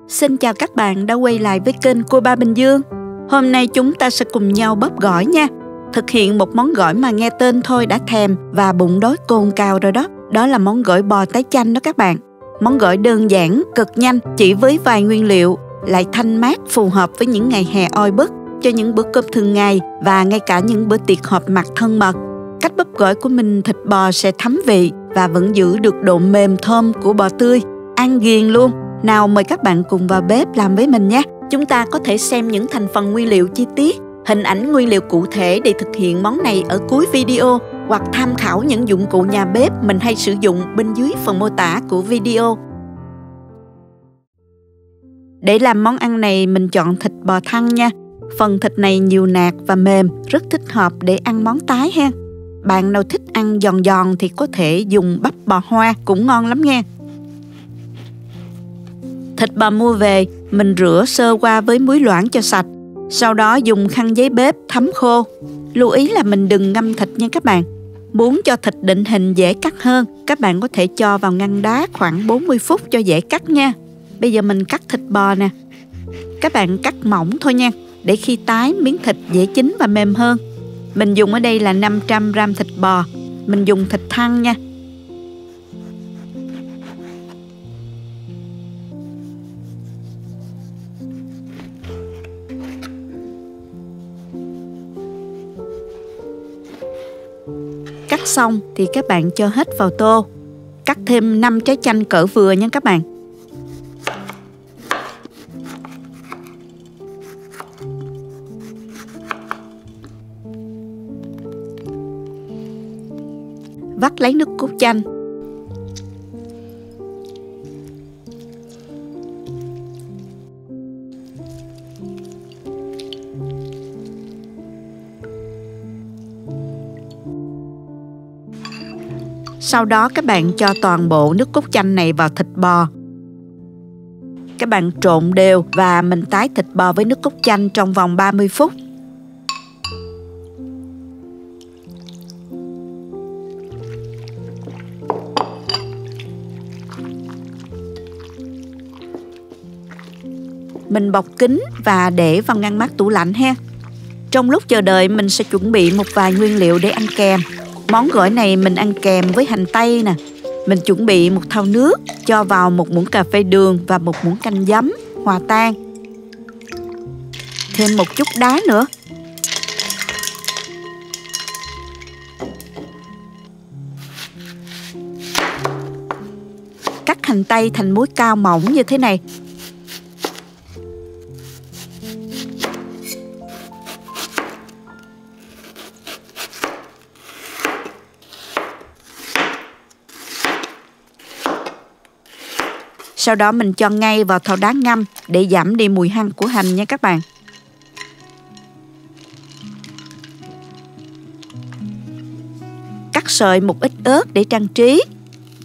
Xin chào các bạn đã quay lại với kênh Cô Ba Bình Dương. Hôm nay chúng ta sẽ cùng nhau bóp gỏi nha. Thực hiện một món gỏi mà nghe tên thôi đã thèm và bụng đói cồn cào rồi đó. Đó là món gỏi bò tái chanh đó các bạn. Món gỏi đơn giản, cực nhanh, chỉ với vài nguyên liệu, lại thanh mát, phù hợp với những ngày hè oi bức, cho những bữa cơm thường ngày và ngay cả những bữa tiệc họp mặt thân mật. Cách bóp gỏi của mình, thịt bò sẽ thấm vị và vẫn giữ được độ mềm thơm của bò tươi, ăn ghiền luôn. Nào mời các bạn cùng vào bếp làm với mình nhé. Chúng ta có thể xem những thành phần nguyên liệu chi tiết, hình ảnh nguyên liệu cụ thể để thực hiện món này ở cuối video, hoặc tham khảo những dụng cụ nhà bếp mình hay sử dụng bên dưới phần mô tả của video. Để làm món ăn này mình chọn thịt bò thăn nha. Phần thịt này nhiều nạc và mềm, rất thích hợp để ăn món tái ha. Bạn nào thích ăn giòn giòn thì có thể dùng bắp bò hoa, cũng ngon lắm nha. Thịt bò mua về, mình rửa sơ qua với muối loãng cho sạch. Sau đó dùng khăn giấy bếp thấm khô. Lưu ý là mình đừng ngâm thịt nha các bạn. Muốn cho thịt định hình dễ cắt hơn, các bạn có thể cho vào ngăn đá khoảng 40 phút cho dễ cắt nha. Bây giờ mình cắt thịt bò nè. Các bạn cắt mỏng thôi nha, để khi tái miếng thịt dễ chín và mềm hơn. Mình dùng ở đây là 500 g thịt bò. Mình dùng thịt thăn nha. Cắt xong thì các bạn cho hết vào tô. Cắt thêm 5 trái chanh cỡ vừa nha các bạn. Vắt lấy nước cốt chanh. Sau đó các bạn cho toàn bộ nước cốt chanh này vào thịt bò. Các bạn trộn đều và mình tái thịt bò với nước cốt chanh trong vòng 30 phút. Mình bọc kín và để vào ngăn mát tủ lạnh ha. Trong lúc chờ đợi mình sẽ chuẩn bị một vài nguyên liệu để ăn kèm. Món gỏi này mình ăn kèm với hành tây nè. Mình chuẩn bị một thau nước, cho vào một muỗng cà phê đường và một muỗng canh giấm, hòa tan. Thêm một chút đá nữa. Cắt hành tây thành múi cao mỏng như thế này. Sau đó mình cho ngay vào thau đá ngâm để giảm đi mùi hăng của hành nha các bạn. Cắt sợi một ít ớt để trang trí.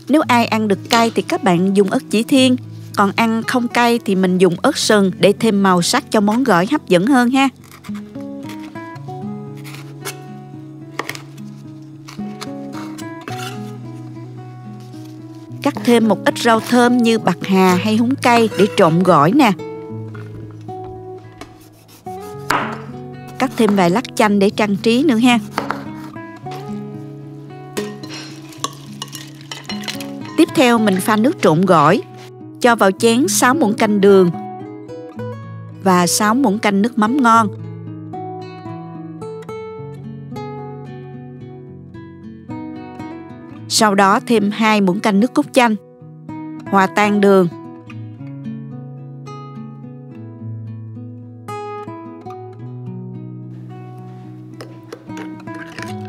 Nếu ai ăn được cay thì các bạn dùng ớt chỉ thiên. Còn ăn không cay thì mình dùng ớt sừng để thêm màu sắc cho món gỏi hấp dẫn hơn ha. Cắt thêm một ít rau thơm như bạc hà hay húng cây để trộn gỏi nè. Cắt thêm vài lát chanh để trang trí nữa ha. Tiếp theo mình pha nước trộn gỏi. Cho vào chén 6 muỗng canh đường và 6 muỗng canh nước mắm ngon. Sau đó thêm 2 muỗng canh nước cốt chanh. Hòa tan đường.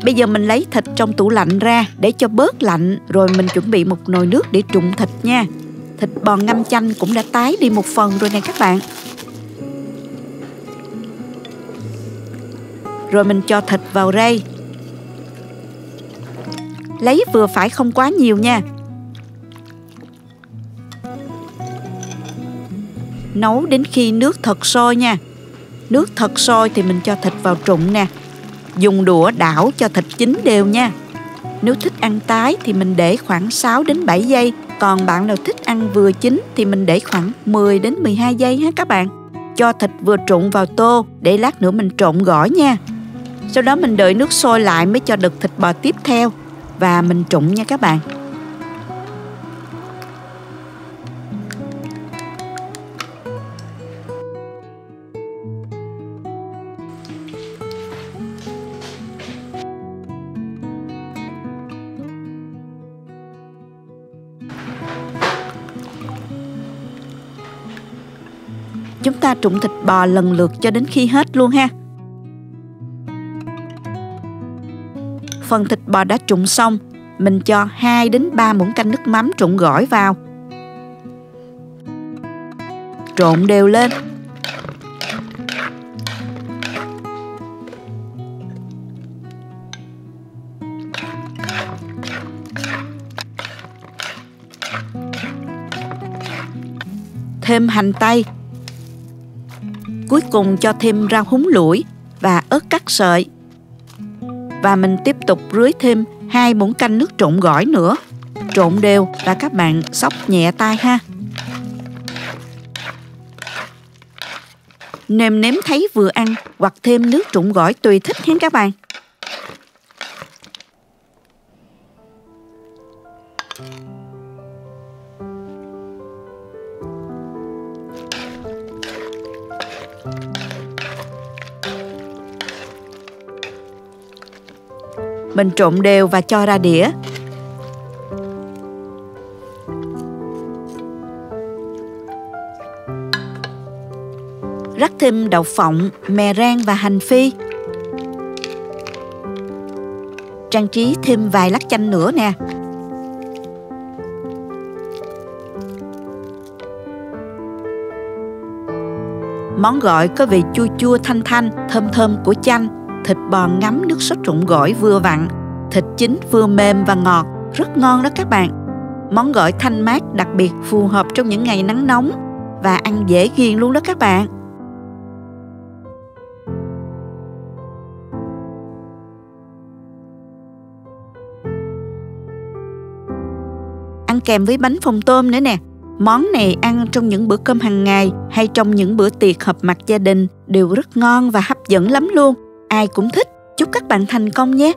Bây giờ mình lấy thịt trong tủ lạnh ra để cho bớt lạnh, rồi mình chuẩn bị một nồi nước để trụng thịt nha. Thịt bò ngâm chanh cũng đã tái đi một phần rồi nè các bạn. Rồi mình cho thịt vào rây. Lấy vừa phải, không quá nhiều nha. Nấu đến khi nước thật sôi nha. Nước thật sôi thì mình cho thịt vào trụng nè. Dùng đũa đảo cho thịt chín đều nha. Nếu thích ăn tái thì mình để khoảng 6 đến 7 giây, Còn bạn nào thích ăn vừa chín thì mình để khoảng 10 đến 12 giây ha các bạn. Cho thịt vừa trụng vào tô để lát nữa mình trộn gỏi nha. Sau đó mình đợi nước sôi lại mới cho đực thịt bò tiếp theo và mình trụng nha các bạn. Chúng ta trụng thịt bò lần lượt cho đến khi hết luôn ha. Phần thịt bò đã trụng xong, mình cho 2 đến 3 muỗng canh nước mắm trụng gỏi vào. Trộn đều lên. Thêm hành tây. Cuối cùng cho thêm rau húng lủi và ớt cắt sợi. Và mình tiếp tục rưới thêm 2 muỗng canh nước trộn gỏi nữa. Trộn đều và các bạn xóc nhẹ tay ha. Nêm nếm thấy vừa ăn hoặc thêm nước trụng gỏi tùy thích hen các bạn. Mình trộn đều và cho ra đĩa. Rắc thêm đậu phộng, mè rang và hành phi. Trang trí thêm vài lát chanh nữa nè. Món gỏi có vị chua chua thanh thanh, thơm thơm của chanh. Thịt bò ngấm nước sốt trụng gỏi vừa vặn. Thịt chín vừa mềm và ngọt, rất ngon đó các bạn. Món gỏi thanh mát đặc biệt phù hợp trong những ngày nắng nóng và ăn dễ ghiền luôn đó các bạn. Ăn kèm với bánh phồng tôm nữa nè. Món này ăn trong những bữa cơm hàng ngày hay trong những bữa tiệc họp mặt gia đình đều rất ngon và hấp dẫn lắm luôn. Ai cũng thích. Chúc các bạn thành công nhé!